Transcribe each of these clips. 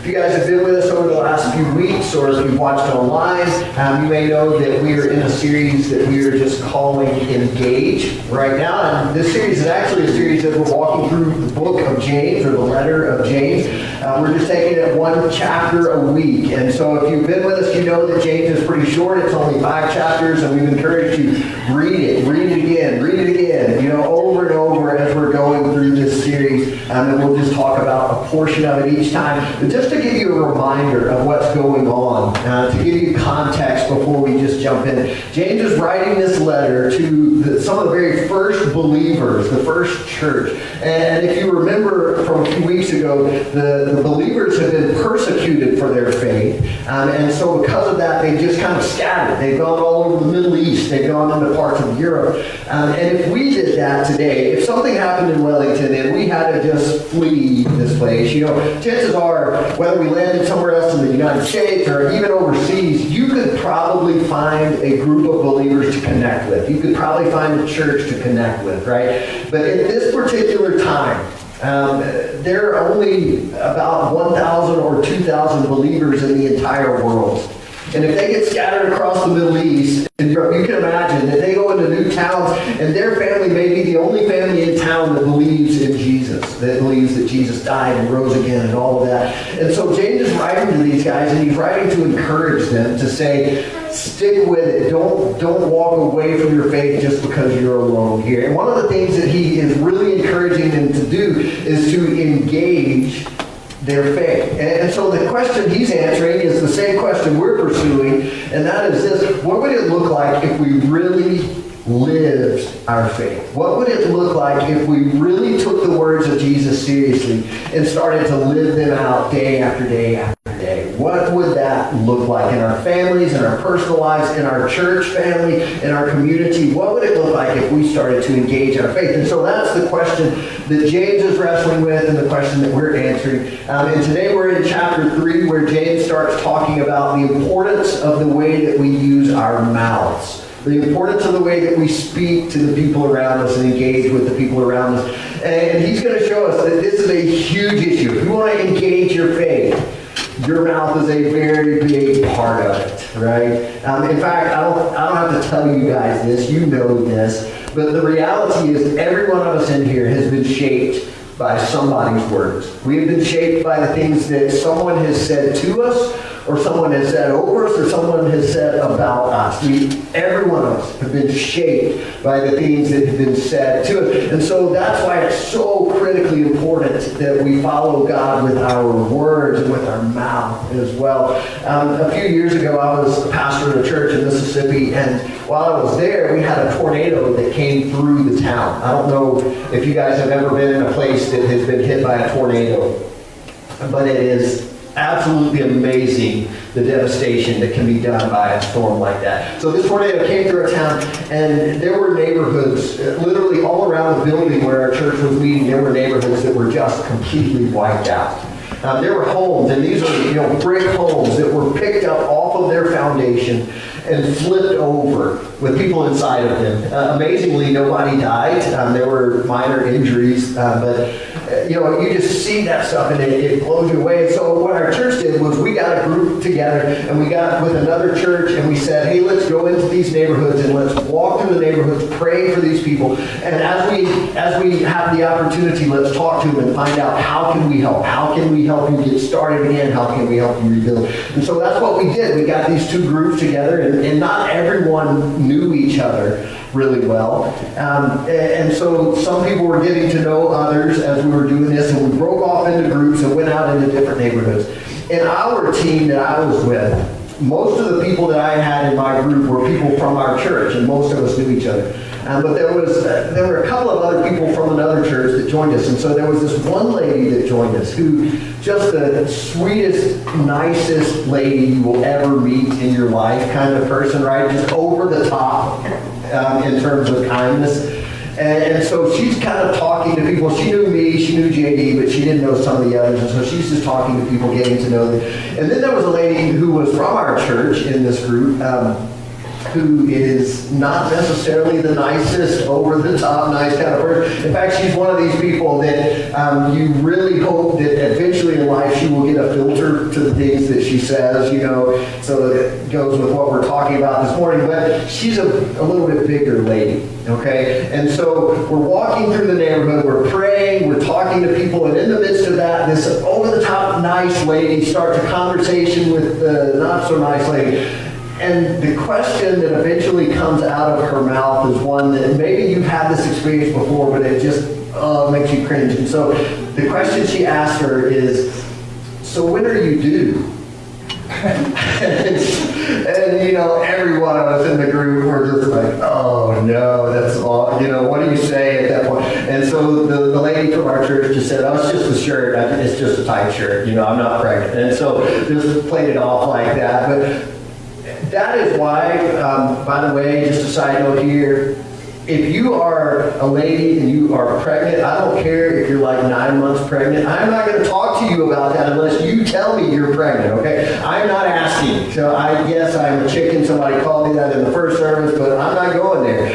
If you guys have been with us over the last few weeks, or if you've watched online, you may know that we are in a series that we are just calling Engage right now. And this series is actually a series that we're walking through the book of James, or the letter of James. We're just taking it one chapter a week. And so if you've been with us, you know that James is pretty short. It's only 5 chapters, and we've encouraged you, read it again, over and over as we're going through this series. And we'll just talk about a portion of it each time. But just to give you a reminder of what's going on, to give you context before we just jump in. James is writing this letter to some of the very first believers, the first church. And if you remember from a few weeks ago, the believers have been persecuted for their faith. And so because of that, they just kind of scattered. They've gone all over the Middle East. They've gone into parts of Europe. And if we did that today, if something happened in Wellington and we had to just flee this place, chances are, whether we landed somewhere else in the United States or even overseas, you could probably find a group of believers to connect with. You could probably find a church to connect with, right? But at this particular time, there are only about 1,000 or 2,000 believers in the entire world. And if they get scattered across the Middle East and Europe, you can imagine that they go into new towns and their family may be the only family in town that believes in Jesus, that believes that Jesus died and rose again and all of that. And so James is writing to these guys, and he's writing to encourage them to say, stick with it. Don't walk away from your faith just because you're alone here. And one of the things that he is really encouraging them to do is to engage their faith. And so the question he's answering is the same question we're pursuing, and that is this: what would it look like if we really lived our faith? What would it look like if we really took the words of Jesus seriously and started to live them out day after day after day? What would that look like in our families, in our personal lives, in our church family, in our community? What would it look like if we started to engage our faith? And so that's the question that James is wrestling with and the question that we're answering. And today we're in chapter 3, where James starts talking about the importance of the way that we use our mouths. The importance of the way that we speak to the people around us and engage with the people around us. And he's going to show us that this is a huge issue. If you want to engage your faith, your mouth is a very big part of it, right? In fact, I don't have to tell you guys this. You know this. But the reality is every one of us in here has been shaped by somebody's words. We have been shaped by the things that someone has said to us, or someone has said over us, or someone has said about us. Every one of us have been shaped by the things that have been said to us. And so that's why it's so critically important that we follow God with our words and with our mouth as well. A few years ago, I was a pastor at a church in Mississippi, and while I was there, we had a tornado that came through the town. I don't know if you guys have ever been in a place that has been hit by a tornado, but it is absolutely amazing the devastation that can be done by a storm like that. So this tornado came through our town, and there were neighborhoods, literally all around the building where our church was meeting, there were neighborhoods that were just completely wiped out. There were homes, and these are brick homes that were picked up off of their foundation and flipped over with people inside of them. Amazingly, nobody died. There were minor injuries, but you just see that stuff and it blows you away. And so what our church did was we got a group together and we got with another church and we said, hey, let's go into these neighborhoods and let's walk through the neighborhoods, pray for these people. And as we have the opportunity, let's talk to them and find out, how can we help? How can we help you get started again? How can we help you rebuild? And so that's what we did. We got these 2 groups together, and not everyone knew each other really well. And so some people were getting to know others as we were doing this, and we broke off into groups and went out into different neighborhoods. In our team that I was with, most of the people that I had in my group were people from our church, and most of us knew each other. But there were a couple of other people from another church that joined us. And so there was this one lady that joined us who, just the sweetest, nicest lady you will ever meet in your life kind of person, right? Just over the top in terms of kindness. And so she's kind of talking to people. She knew me, she knew JD, but she didn't know some of the others. And so she's just talking to people, getting to know them. And then there was a lady who was from our church in this group. who is not necessarily the nicest, over-the-top, nice kind of person. In fact, she's one of these people that you really hope that eventually in life she will get a filter to the things that she says, so it goes with what we're talking about this morning. But she's a little bit bigger lady, okay? And so we're walking through the neighborhood, we're praying, we're talking to people, and in the midst of that, this over-the-top nice lady starts a conversation with the not-so-nice lady. And the question that eventually comes out of her mouth is one that maybe you've had this experience before, but it just makes you cringe. And so the question she asked her is, so when are you due? and every one of us in the group were just like, oh no, that's all, what do you say at that point? And so the lady from our church just said, oh, it's just a shirt, it's just a tight shirt, I'm not pregnant. And so just played it off like that. But that is why, by the way, just a side note here, if you are a lady and you are pregnant, I don't care if you're like 9 months pregnant. I'm not going to talk to you about that unless you tell me you're pregnant, okay? I'm not asking. So yes, I'm a chicken. Somebody called me that in the first service, but I'm not going there.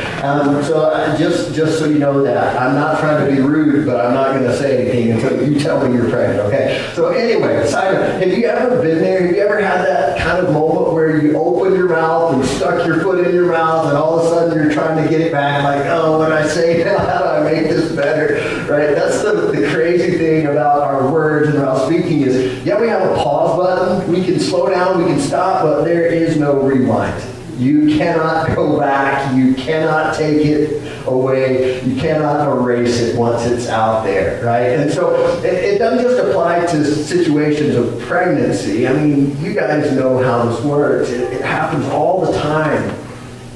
Just so you know that. I'm not trying to be rude, but I'm not going to say anything until you tell me you're pregnant, okay? So anyway, Simon, have you ever been there? Have you ever had that kind of moment where you open your mouth and stuck your foot in your mouth and all of a sudden you're trying to get it back? Like, oh, what I say now, how do I make this better, right? That's the crazy thing about our words and about speaking is, yeah, we have a pause button. We can slow down, we can stop, but there is no rewind. You cannot go back. You cannot take it away. You cannot erase it once it's out there, right? And so it doesn't just apply to situations of pregnancy. I mean, you guys know how this works. It happens all the time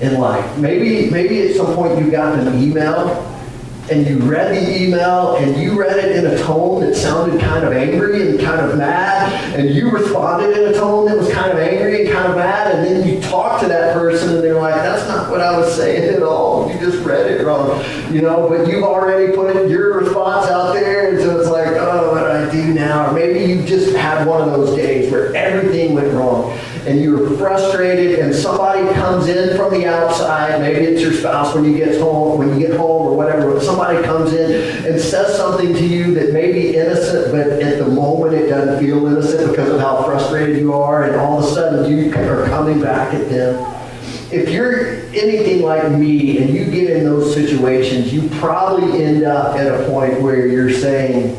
in life. Maybe at some point you got an email and you read the email and you read it in a tone that sounded kind of angry and kind of mad, and you responded in a tone that was kind of angry and kind of mad, and then you talk to that person and they're like, that's not what I was saying at all. You just read it wrong. But you've already put your response out there, and so it's like, oh, what do I do now? Or maybe you just had one of those days where everything went wrong and you were frustrated, and somebody comes in from the outside, maybe it's your spouse when you get home or whatever, but somebody comes in and says something to you that may be innocent, but at the moment it doesn't feel innocent because of how frustrated you are, and all of a sudden you are coming back at them. If you're anything like me and you get in those situations, you probably end up at a point where you're saying,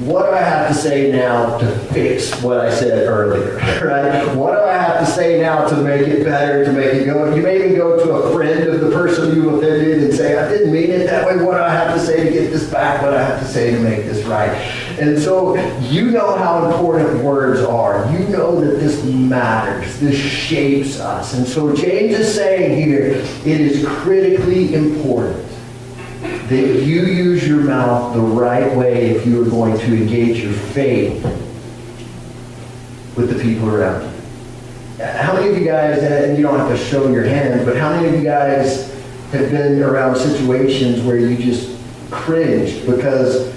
what do I have to say now to fix what I said earlier, right? What do I have to say now to make it better, to make it go? You may even go to a friend of the person you offended and say, I didn't mean it that way. What do I have to say to get this back? What do I have to say to make this right? And so you know how important words are. You know that this matters. This shapes us. And so James is saying here, it is critically important that you use your mouth the right way if you are going to engage your faith with the people around you. How many of you guys, and you don't have to show your hands, but how many of you guys have been around situations where you just cringed because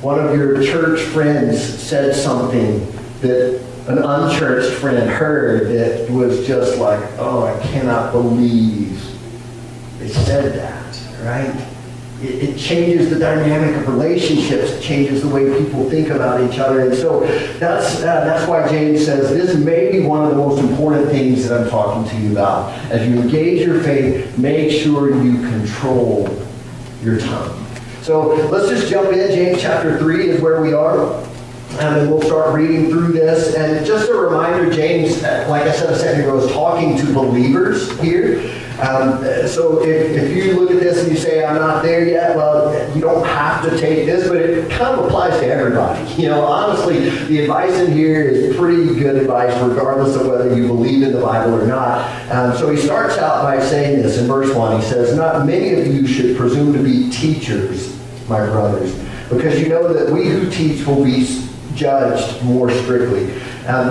one of your church friends said something that an unchurched friend heard that was just like, oh, I cannot believe they said that, right? It changes the dynamic of relationships. It changes the way people think about each other. And so that's why James says this may be one of the most important things that I'm talking to you about. As you engage your faith, make sure you control your tongue. So let's just jump in. James chapter 3 is where we are. And then we'll start reading through this. And just a reminder, James, like I said a second ago, is talking to believers here. So if you look at this and you say, I'm not there yet, well, you don't have to take this, but it kind of applies to everybody. Honestly, the advice in here is pretty good advice, regardless of whether you believe in the Bible or not. So he starts out by saying this in verse 1. He says, not many of you should presume to be teachers, my brothers, because you know that we who teach will be judged more strictly.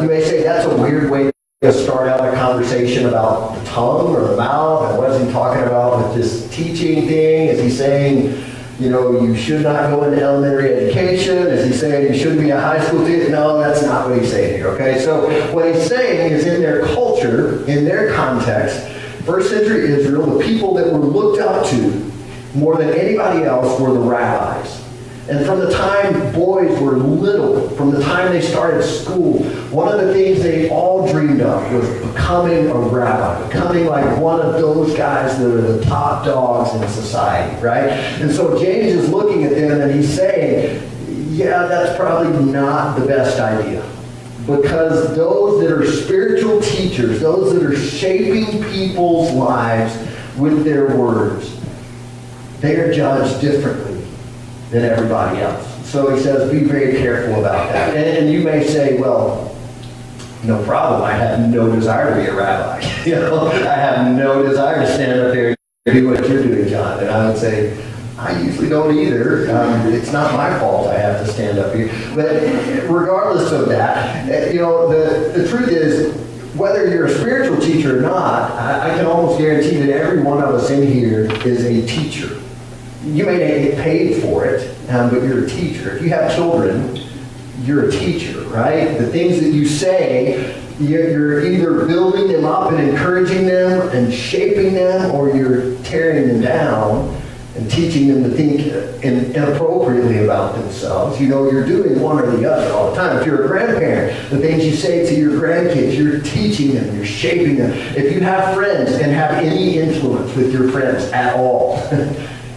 You may say that's a weird way to start out a conversation about the tongue or the mouth, and what is he talking about with this teaching thing? Is he saying You should not go into elementary education. Is he saying you shouldn't be a high school teacher? No, that's not what he's saying here, okay? So what he's saying is in their culture, in their context, first century Israel, the people that were looked up to more than anybody else were the rabbis. And from the time boys were little, from the time they started school, one of the things they all dreamed of was becoming a rabbi, becoming like one of those guys that are the top dogs in society, right? And so James is looking at them and he's saying, yeah, that's probably not the best idea. Because those that are spiritual teachers, those that are shaping people's lives with their words, they are judged differently than everybody else. So he says, be very careful about that. And you may say, well, no problem. I have no desire to be a rabbi. I have no desire to stand up there and do what you're doing, John. And I would say, I usually don't either. It's not my fault I have to stand up here. But regardless of that, the truth is, whether you're a spiritual teacher or not, I can almost guarantee that every one of us in here is a teacher. You may not get paid for it, but you're a teacher. If you have children, you're a teacher, right? The things that you say, you're either building them up and encouraging them and shaping them, or you're tearing them down and teaching them to think inappropriately about themselves. You're doing one or the other all the time. If you're a grandparent, the things you say to your grandkids, you're teaching them, you're shaping them. If you have friends and have any influence with your friends at all,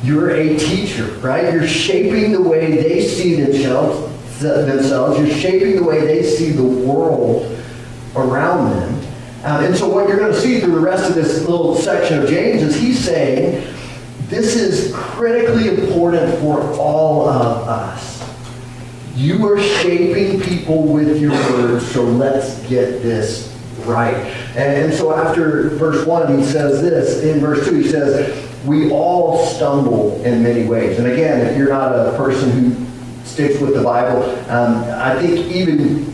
you're a teacher, right? You're shaping the way they see themselves. You're shaping the way they see the world around them. And so what you're going to see through the rest of this little section of James is he's saying, this is critically important for all of us. You are shaping people with your words, so let's get this right. And so after verse 1, he says this. In verse 2, he says, we all stumble in many ways. And again, if you're not a person who sticks with the Bible, I think even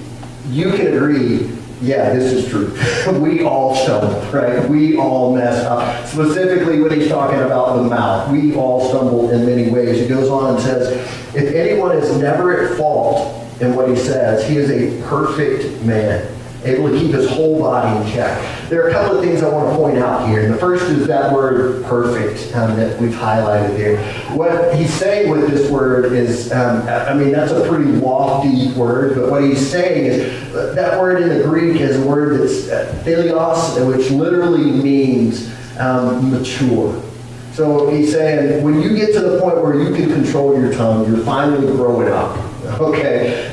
you can agree, yeah, this is true. We all stumble, right? We all mess up. Specifically when he's talking about the mouth, we all stumble in many ways. He goes on and says, if anyone is never at fault in what he says, he is a perfect man, able to keep his whole body in check. There are a couple of things I want to point out here. And the first is that word perfect that we've highlighted there. What he's saying with this word is, that's a pretty lofty word, but what he's saying is that word in the Greek is a word that's thelios, which literally means mature. So he's saying, when you get to the point where you can control your tongue, you're finally growing up. Okay.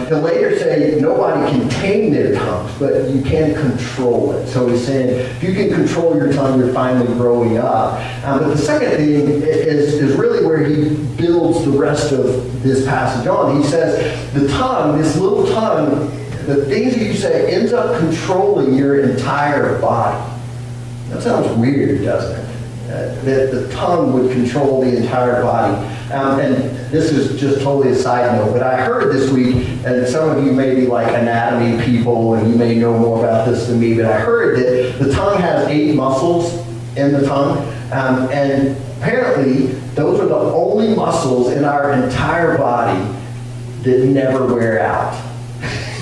He'll later say nobody can tame their tongues, but you can control it. So he's saying if you can control your tongue, you're finally growing up. But the second thing is really where he builds the rest of this passage on. He says the tongue, this little tongue, the things that you say ends up controlling your entire body. That sounds weird, doesn't it? That the tongue would control the entire body. And this is just totally a side note, but I heard this week, and some of you may be like anatomy people, and you may know more about this than me, but I heard that the tongue has 8 muscles in the tongue, and apparently those are the only muscles in our entire body that never wear out.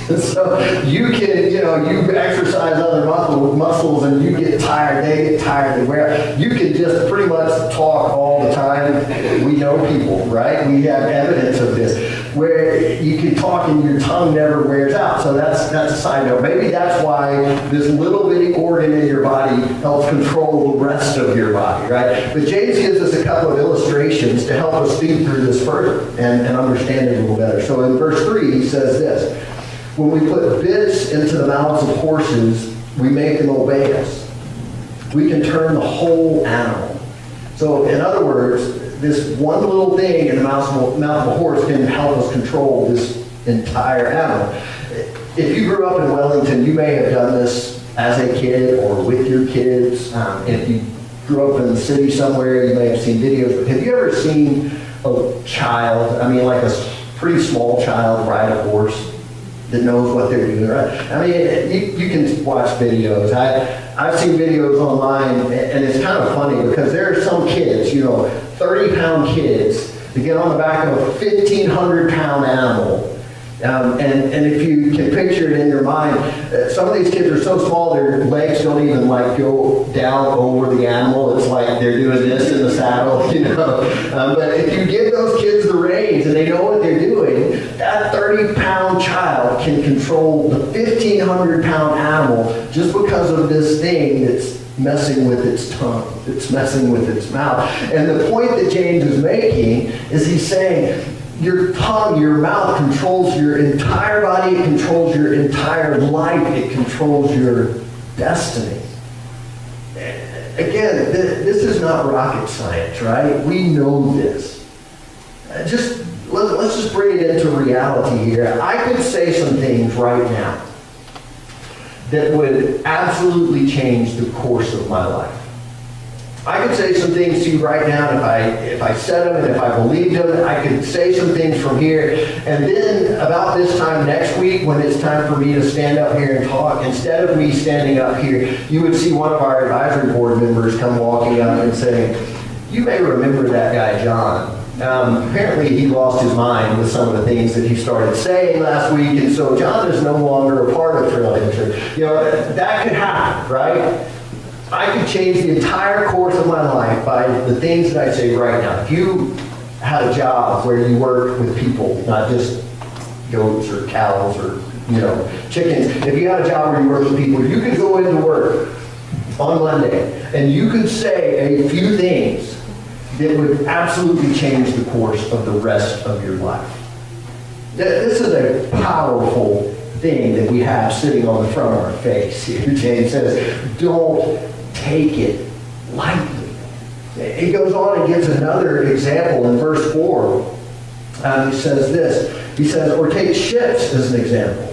So you can, you exercise other muscles and you get tired, they get tired, they wear out. You can just pretty much talk all the time. We know people, right? We have evidence of this, where you can talk and your tongue never wears out. So that's a side note. Maybe that's why this little bitty organ in your body helps control the rest of your body, right? But James gives us a couple of illustrations to help us think through this further and understand it a little better. So in verse 3, he says this. When we put bits into the mouths of horses, we make them obey us. We can turn the whole animal. So in other words, this one little thing in the mouth of a horse can help us control this entire animal. If you grew up in Wellington, you may have done this as a kid or with your kids. If you grew up in the city somewhere, you may have seen videos. Have you ever seen a child, like a pretty small child, ride a horse that knows what they're doing, right? You can watch videos. I've seen videos online, and it's kind of funny because there are some kids, 30-pound kids to get on the back of a 1,500-pound animal. And if you can picture it in your mind, some of these kids are so small their legs don't even like go down over the animal. It's like they're doing this in the saddle, you know. But if you give those kids the reins and they know what they're doing, that 30-pound child can control the 1,500-pound animal just because of this thing that's messing with its tongue. It's messing with its mouth. And the point that James is making is he's saying, your tongue, your mouth controls your entire body, it controls your entire life, it controls your destiny. Again, this is not rocket science, right? We know this. Let's just bring it into reality here. I could say some things right now that would absolutely change the course of my life. I could say some things to you right now, and if I said them and if I believed them, I could say some things from here. And then about this time next week, when it's time for me to stand up here and talk, instead of me standing up here, you would see one of our advisory board members come walking up and say, "You may remember that guy, John. Apparently he lost his mind with some of the things that he started saying last week, and so John is no longer a part of Trailhead Church." You know, that could happen, right? I could change the entire course of my life by the things that I say right now. If you had a job where you work with people, not just goats or cows or, you know, chickens. If you had a job where you work with people, you could go into work on Monday and you could say a few things that would absolutely change the course of the rest of your life. This is a powerful thing that we have sitting on the front of our face here. James says, don't take it lightly. He goes on and gives another example in verse 4. He says this. He says, or take ships as an example.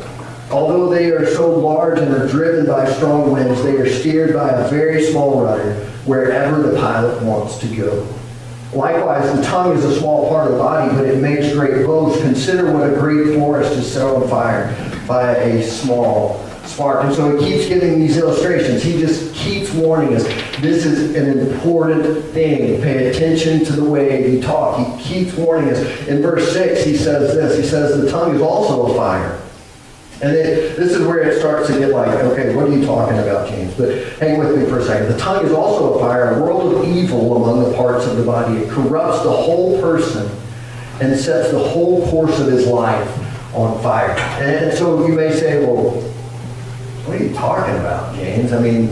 Although they are so large and are driven by strong winds, they are steered by a very small rudder wherever the pilot wants to go. Likewise, the tongue is a small part of the body, but it makes great boasts. Consider what a great forest is set on fire by a small spark. And so he keeps giving these illustrations. He just keeps warning us. This is an important thing. Pay attention to the way we talk. He keeps warning us. In verse 6, he says this. He says, the tongue is also a fire. And this is where it starts to get like, okay, what are you talking about, James? But hang with me for a second. The tongue is also a fire, a world of evil among the parts of the body. It corrupts the whole person and sets the whole course of his life on fire. And so you may say, well, what are you talking about, James? I mean,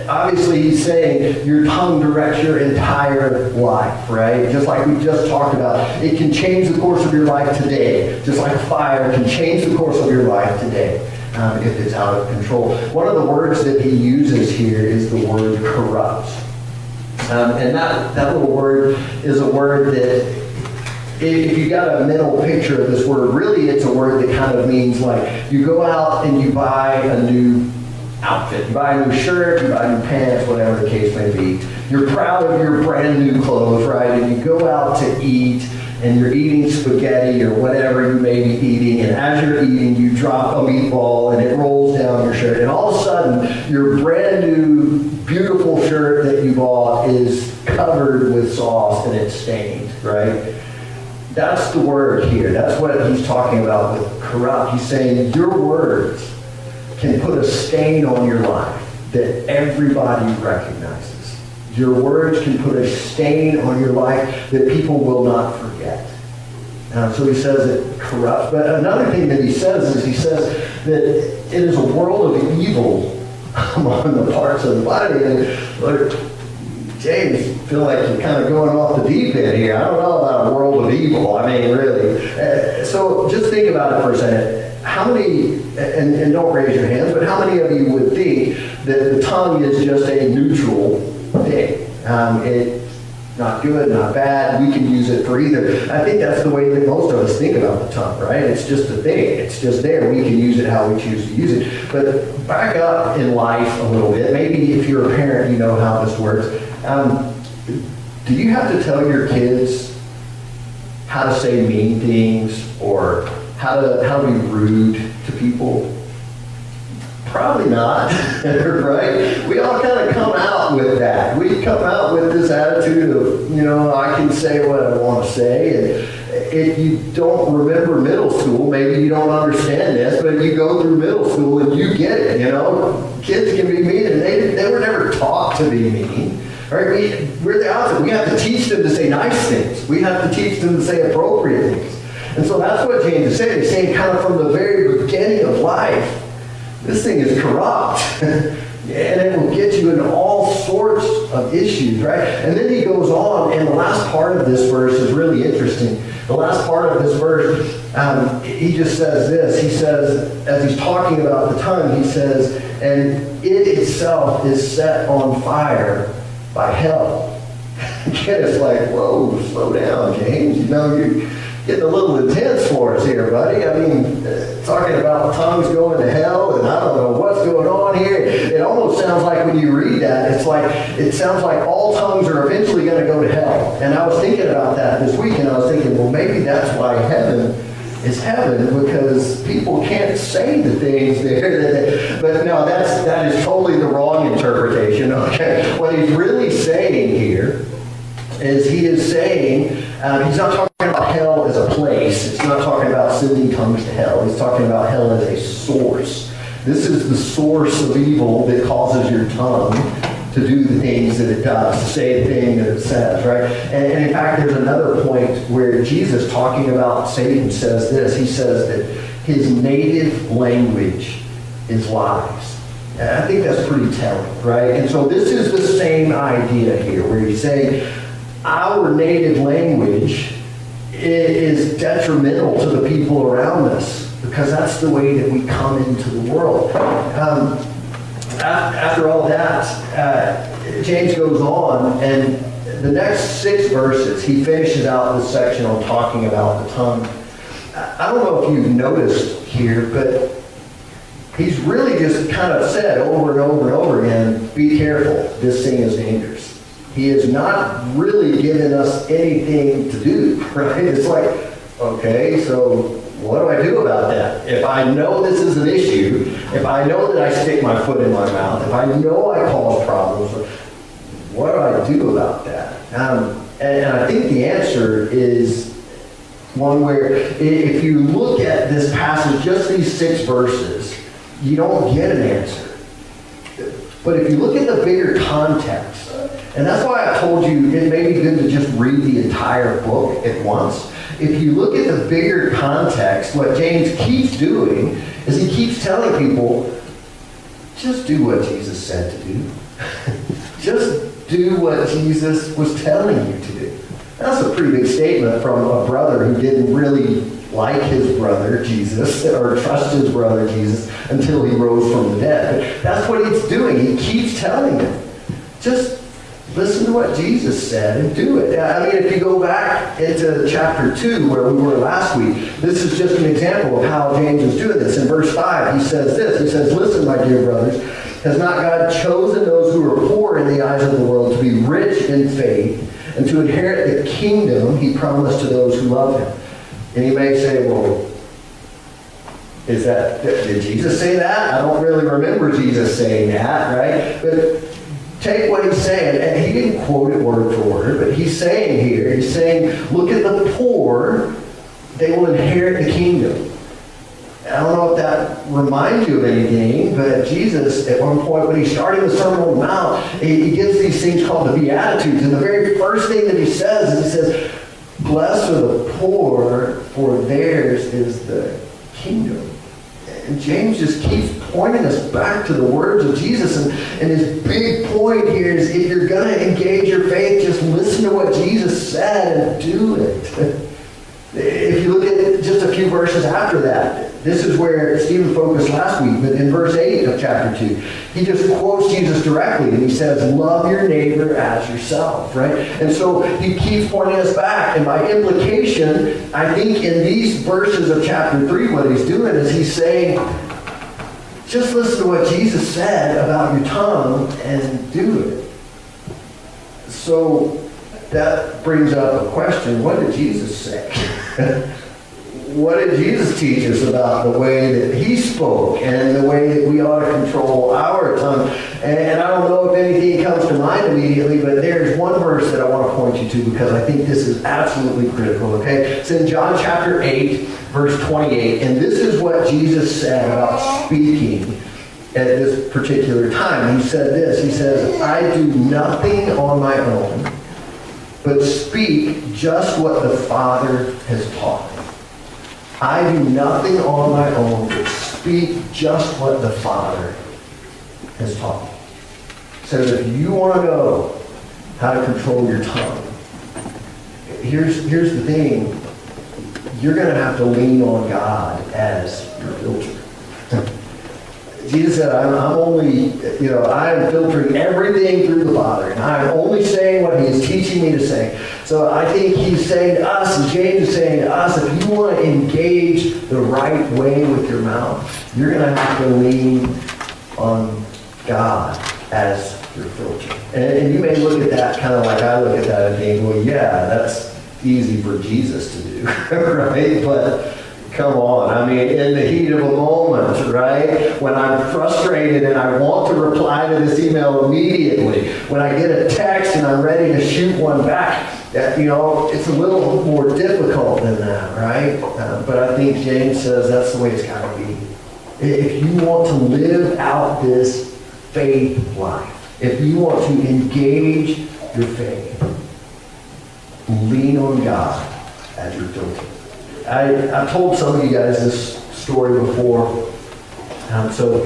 obviously he's saying your tongue directs your entire life, right? Just like we just talked about. It can change the course of your life today. Just like fire can change the course of your life today if it's out of control. One of the words that he uses here is the word corrupts. And that little word is a word that, if you got a mental picture of this word, really it's a word that kind of means like you go out and you buy a new outfit. You buy a new shirt, you buy new pants, whatever the case may be. You're proud of your brand new clothes, right? And you go out to eat and you're eating spaghetti or whatever you may be eating. And as you're eating, you drop a meatball and it rolls down your shirt. And all of a sudden, your brand new, beautiful shirt that you bought is covered with sauce and it's stained, right? That's the word here. That's what he's talking about with corrupt. He's saying your words can put a stain on your life that everybody recognizes. Your words can put a stain on your life that people will not forget. So he says it corrupts. But another thing that he says is he says that it is a world of evil among the parts of the body. And Lord, James, I feel like you're kind of going off the deep end here. I don't know about a world of evil. I mean, really. So just think about it for a second. How many, and don't raise your hands, but how many of you would think that the tongue is just a neutral thing? It's not good, not bad. We can use it for either. I think that's the way that most of us think about the tongue, right? It's just a thing. It's just there. We can use it how we choose to use it. But back up in life a little bit. Maybe if you're a parent, you know how this works. Do you have to tell your kids how to say mean things or how to be rude to people? Probably not, right? We all kind of come out with that. We come out with this attitude of, I can say what I want to say. And if you don't remember middle school, maybe you don't understand this, but you go through middle school and you get it, Kids can be mean, and they were never taught to be mean. Right? We're the opposite. We have to teach them to say nice things. We have to teach them to say appropriate things. And so that's what James is saying. He's saying kind of from the very beginning of life, this thing is corrupt. And it will get you into all sorts of issues, right? And then he goes on, and the last part of this verse is really interesting. The last part of this verse, he just says this. He says, as he's talking about the tongue, he says, and it itself is set on fire by hell. Again, it's like, whoa, slow down, James. You're getting a little intense for us here, buddy. I mean, talking about tongues going to hell, and I don't know what's going on here. It almost sounds like when you read that, it sounds like all tongues are eventually going to go to hell. And I was thinking about that this week, and I was thinking, well, maybe that's why heaven is heaven, because people can't say the things there. But no, that is totally the wrong interpretation. Okay, what he's really saying here is he is saying, he's not talking about hell as a place. It's not talking about sending tongues to hell. He's talking about hell as a source. This is the source of evil that causes your tongue to do the things that it does, to say the thing that it says, right? And in fact, there's another point where Jesus, talking about Satan, says this. He says that his native language is lies. And I think that's pretty telling, right? And so this is the same idea here, where he's saying our native language is detrimental to the people around us, because that's the way that we come into the world. After all that, James goes on, and the next 6 verses, he finishes out this section on talking about the tongue. I don't know if you've noticed here, but he's really just kind of said over and over and over again, be careful, this thing is dangerous. He has not really given us anything to do, right? It's like, okay, so what do I do about that? If I know this is an issue, if I know that I stick my foot in my mouth, if I know I cause problems, what do I do about that? And I think the answer is one where if you look at this passage, just these 6 verses, you don't get an answer. But if you look at the bigger context, and that's why I told you it may be good to just read the entire book at once. If you look at the bigger context, what James keeps doing is he keeps telling people, just do what Jesus said to do. Just do what Jesus was telling you to do. That's a pretty big statement from a brother who didn't really like his brother Jesus, or trust his brother Jesus, until he rose from the dead. But that's what he's doing. He keeps telling them, just listen to what Jesus said and do it. I mean, if you go back into chapter 2, where we were last week, this is just an example of how James is doing this. In verse 5, he says this. He says, listen, my dear brothers, has not God chosen those who are poor in the eyes of the world to be rich in faith and to inherit the kingdom he promised to those who love him? And you may say, well, did Jesus say that? I don't really remember Jesus saying that, right? But take what he's saying, and he didn't quote it word for word, but he's saying here, he's saying, look at the poor, they will inherit the kingdom. I don't know if that reminds you of anything, but Jesus, at one point when he's starting the Sermon on the Mount, he gives these things called the Beatitudes, and the very first thing that he says is, he says, blessed are the poor, for theirs is the kingdom. And James just keeps pointing us back to the words of Jesus. And his big point here is, if you're going to engage your faith, just listen to what Jesus said and do it. If you look at just a few verses after that, this is where Stephen focused last week, but in verse 8 of chapter 2, he just quotes Jesus directly, and he says, love your neighbor as yourself, right? And so he keeps pointing us back, and by implication, I think in these verses of chapter 3, what he's doing is he's saying, just listen to what Jesus said about your tongue and do it. So that brings up a question, what did Jesus say? what did Jesus teach us about the way that he spoke and the way that we ought to control our tongue? And I don't know if anything comes to mind immediately, but there's one verse that I want to point you to because I think this is absolutely critical, okay? It's in John chapter 8, verse 28, and this is what Jesus said about speaking at this particular time. He said this, he says, I do nothing on my own, but speak just what the Father has taught me. I do nothing on my own, but speak just what the Father has taught me. So if you want to know how to control your tongue, here's the thing. You're going to have to lean on God as your filter. Jesus said, I'm only, I am filtering everything through the Father, and I'm only saying what he is teaching me to say. So I think he's saying to us, and James is saying to us, if you want to engage the right way with your mouth, you're going to have to lean on God as your filter. And you may look at that kind of like I look at that and think, well, yeah, that's easy for Jesus to do, right? But come on, I mean, in the heat of a moment, right? When I'm frustrated and I want to reply to this email immediately, when I get a text and I'm ready to shoot one back, it's a little more difficult than that, right? But I think James says that's the way it's got to be. If you want to live out this faith life, if you want to engage your faith, lean on God as your filter. I've told some of you guys this story before, so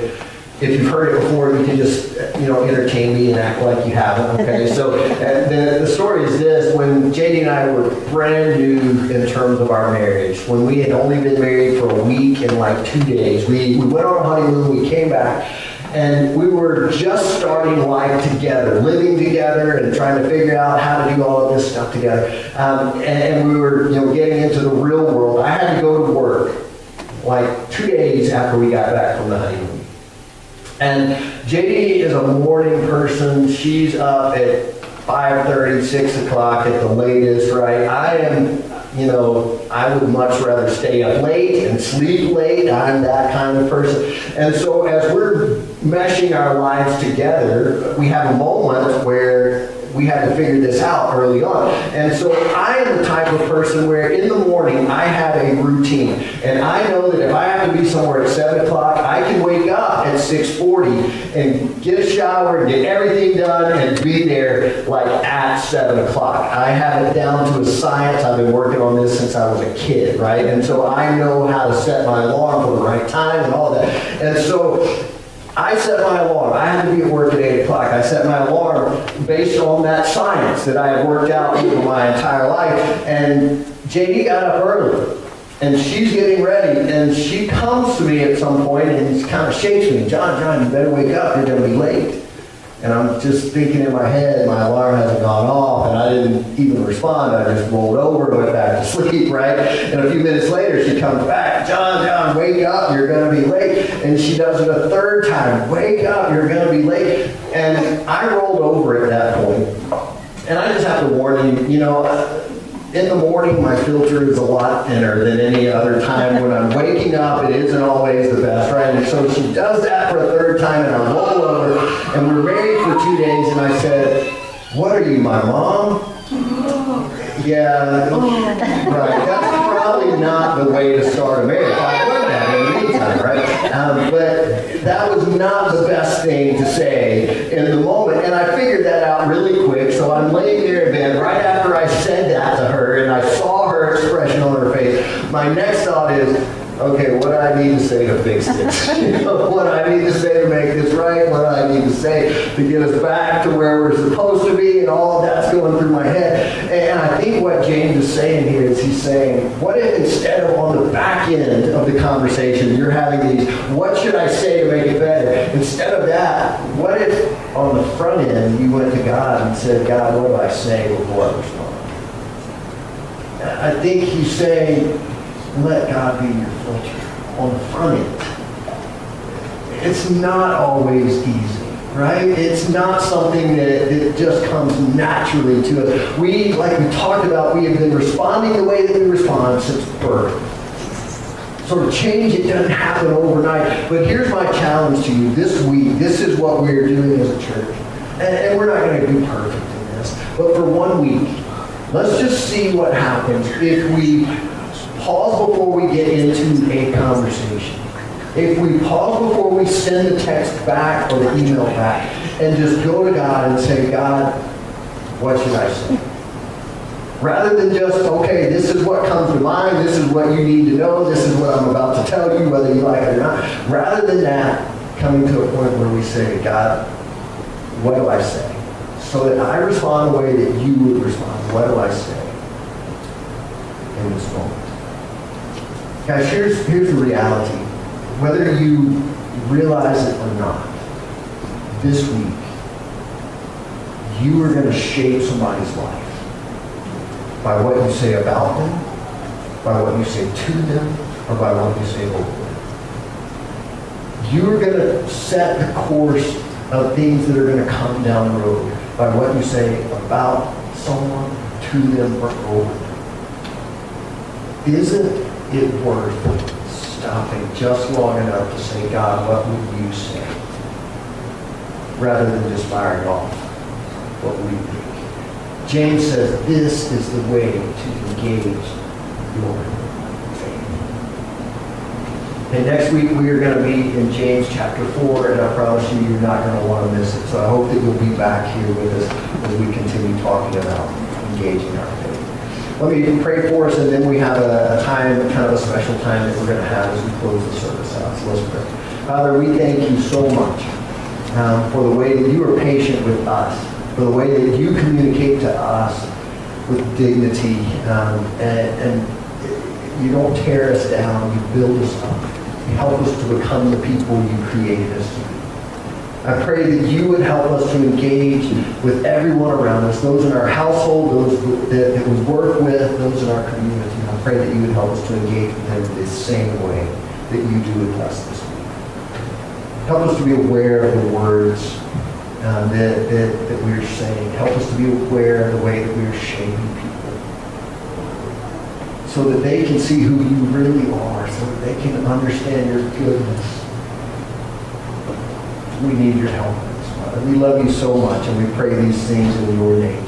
if you've heard it before, you can just entertain me and act like you haven't. Okay, so the story is this: when JD and I were brand new in terms of our marriage, when we had only been married for a week and like 2 days, we went on a honeymoon, we came back, and we were just starting life together, living together and trying to figure out how to do all of this stuff together. And we were, getting into the real world. I had to go to work like 2 days after we got back from the honeymoon. And JD is a morning person. She's up at 5:30, 6 o'clock at the latest, right? I am, I would much rather stay up late and sleep late. I'm that kind of person. And so as we're meshing our lives together, we have a moment where we had to figure this out early on. And so I am the type of person where in the morning I have a routine. And I know that if I have to be somewhere at 7 o'clock, I can wake up at 6:40 and get a shower and get everything done and be there like at 7 o'clock. I have it down to a science. I've been working on this since I was a kid, right? And so I know how to set my alarm for the right time and all that. And so I set my alarm. I had to be at work at 8 o'clock. I set my alarm based on that science that I had worked out over my entire life. And JD got up early. And she's getting ready. And she comes to me at some point and kind of shakes me. John, you better wake up. You're going to be late. And I'm just thinking in my head, my alarm hasn't gone off, and I didn't even respond. I just rolled over and went back to sleep, right? And a few minutes later, she comes back. John, wake up. You're going to be late. And she does it a third time. Wake up. You're going to be late. And I rolled over at that point. And I just have to warn you, in the morning, my filter is a lot thinner than any other time. When I'm waking up, it isn't always the best, right? And so she does that for a third time, and I roll over, and we're married for 2 days, and I said, what are you, my mom? Yeah, right. That's probably not the way to start a marriage. I learned that in the meantime, right? But that was not the best thing to say in the moment, and I figured that out really quick. So I'm laying there in bed right after I said that to her, and I saw her expression on her face. My next thought is, okay, what do I need to say to fix this? What do I need to say to make this right? What do I need to say to get us back to where we're supposed to be? And all of that's going through my head. And I think what James is saying here is he's saying, what if instead of on the back end of the conversation, you're having these, what should I say to make it better? Instead of that, what if on the front end you went to God and said, God, what do I say before I respond? I think he's saying, let God be your filter on the front end. It's not always easy, right? It's not something that just comes naturally to us. We, like we talked about, we have been responding the way that we respond since birth. sort of change. It doesn't happen overnight. But here's my challenge to you this week. This is what we're doing as a church. And we're not going to be perfect in this. But for 1 week, let's just see what happens if we pause before we get into a conversation. If we pause before we send the text back or the email back and just go to God and say, God, what should I say? Rather than just, okay, this is what comes to mind, this is what you need to know, this is what I'm about to tell you, whether you like it or not. Rather than that, coming to a point where we say, God, what do I say? So that I respond the way that you would respond. What do I say in this moment? Guys, here's the reality. Whether you realize it or not, this week, you are going to shape somebody's life by what you say about them, by what you say to them, or by what you say over them. You are going to set the course of things that are going to come down the road by what you say about someone, to them, or over them. Isn't it worth stopping just long enough to say, God, what would you say? Rather than just firing off what we think. James says this is the way to engage your faith. And next week we are going to meet in James chapter 4, and I promise you, you're not going to want to miss it. So I hope that you'll be back here with us as we continue talking about engaging our faith. Let me pray for us, and then we have a time, kind of a special time that we're going to have as we close the service out. So let's pray. Father, we thank you so much for the way that you are patient with us, for the way that you communicate to us with dignity, and you don't tear us down, you build us up. You help us to become the people you created us to be. I pray that you would help us to engage with everyone around us, those in our household, those that we work with, those in our community. I pray that you would help us to engage with them the same way that you do with us this week. Help us to be aware of the words that we're saying. Help us to be aware of the way that we're shaping people, so that they can see who you really are, so that they can understand your goodness. We need your help in this, Father. We love you so much, and we pray these things in your name.